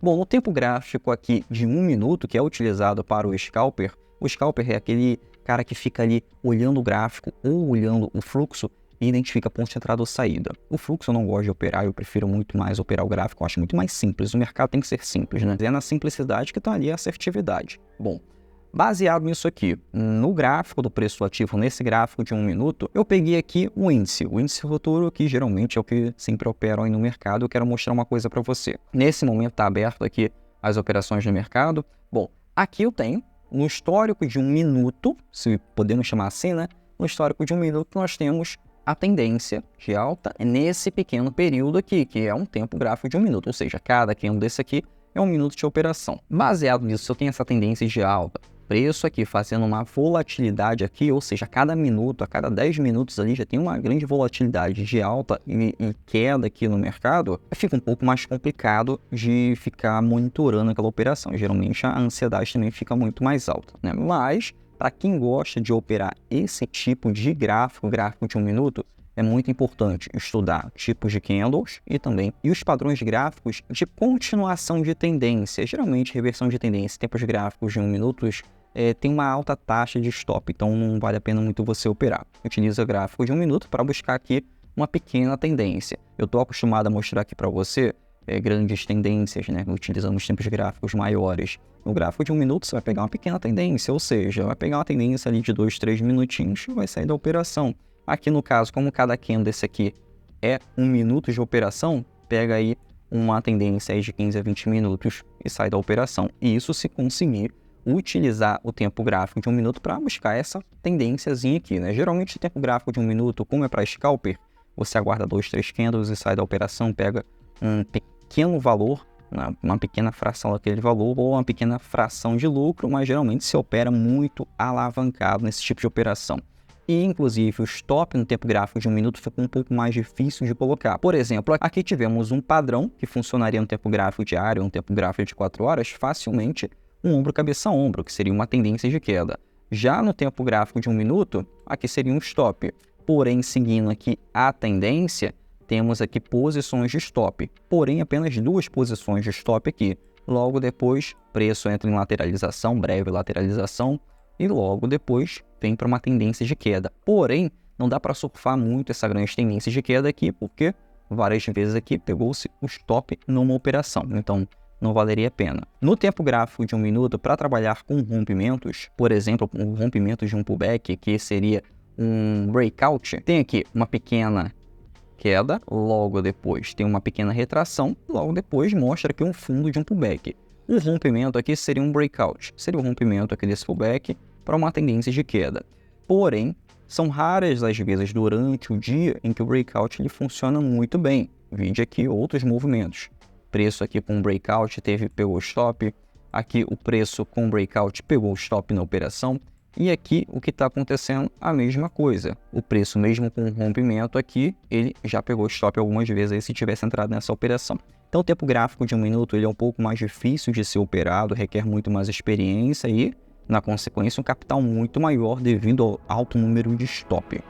Bom, no tempo gráfico aqui de 1 minuto, que é utilizado para o scalper é aquele cara que fica ali olhando o gráfico ou olhando o fluxo e identifica ponto de entrada ou saída. O fluxo eu não gosto de operar, eu prefiro muito mais operar o gráfico, eu acho muito mais simples. O mercado tem que ser simples, né? É na simplicidade que está ali a assertividade. Bom, baseado nisso aqui, no gráfico do preço ativo, nesse gráfico de 1 minuto, eu peguei aqui o índice futuro, que geralmente é o que sempre operam aí no mercado. Eu quero mostrar uma coisa para você. Nesse momento está aberto aqui as operações no mercado. Bom, aqui eu tenho, no histórico de 1 minuto, se podemos chamar assim, né? No histórico de 1 minuto nós temos a tendência de alta nesse pequeno período aqui, que é um tempo gráfico de 1 minuto, ou seja, cada candle desse aqui é 1 minuto de operação. Baseado nisso, se eu tenho essa tendência de alta, preço aqui fazendo uma volatilidade aqui, ou seja, a cada minuto, a cada 10 minutos ali já tem uma grande volatilidade de alta e queda aqui no mercado, fica um pouco mais complicado de ficar monitorando aquela operação. Geralmente a ansiedade também fica muito mais alta, né? Mas, para quem gosta de operar esse tipo de gráfico de 1 minuto, é muito importante estudar tipos de candles e os padrões gráficos de continuação de tendência. Geralmente, reversão de tendência, tempos gráficos de 1 minuto, tem uma alta taxa de stop, então não vale a pena muito você operar. Utiliza gráfico de 1 minuto para buscar aqui uma pequena tendência. Eu estou acostumado a mostrar aqui para você grandes tendências, né? Utilizando os tempos gráficos maiores. No gráfico de 1 minuto, você vai pegar uma pequena tendência, ou seja, vai pegar uma tendência ali de 2, 3 minutinhos e vai sair da operação. Aqui no caso, como cada candle desse aqui é 1 minuto de operação, pega aí uma tendência aí de 15 a 20 minutos e sai da operação. E isso se conseguir utilizar o tempo gráfico de 1 minuto para buscar essa tendênciazinha aqui, né? Geralmente o tempo gráfico de 1 minuto, como é para scalper, você aguarda 2, 3 candles e sai da operação, pega um pequeno valor, uma pequena fração daquele valor ou uma pequena fração de lucro, mas geralmente se opera muito alavancado nesse tipo de operação. E, inclusive, o stop no tempo gráfico de 1 minuto fica um pouco mais difícil de colocar. Por exemplo, aqui tivemos um padrão que funcionaria no tempo gráfico diário, no tempo gráfico de 4 horas, facilmente um ombro, cabeça, ombro, que seria uma tendência de queda. Já no tempo gráfico de 1 minuto, aqui seria um stop. Porém, seguindo aqui a tendência, temos aqui posições de stop. Porém, apenas 2 posições de stop aqui. Logo depois, preço entra em lateralização, breve lateralização, e logo depois vem para uma tendência de queda. Porém, não dá para surfar muito essa grande tendência de queda aqui, porque várias vezes aqui pegou-se o stop numa operação. Então, não valeria a pena. No tempo gráfico de 1 minuto, para trabalhar com rompimentos, por exemplo, um rompimento de um pullback, que seria um breakout, tem aqui uma pequena queda, logo depois tem uma pequena retração, logo depois mostra aqui um fundo de um pullback. O rompimento aqui seria um breakout, seria o rompimento aqui desse pullback para uma tendência de queda. Porém, são raras as vezes durante o dia em que o breakout ele funciona muito bem. Vide aqui outros movimentos. Preço aqui com breakout pegou o stop, aqui o preço com breakout pegou o stop na operação, e aqui o que está acontecendo, a mesma coisa. O preço mesmo com o rompimento aqui, ele já pegou stop algumas vezes aí se tivesse entrado nessa operação. Então o tempo gráfico de 1 minuto ele é um pouco mais difícil de ser operado, requer muito mais experiência e, na consequência, um capital muito maior devido ao alto número de stop.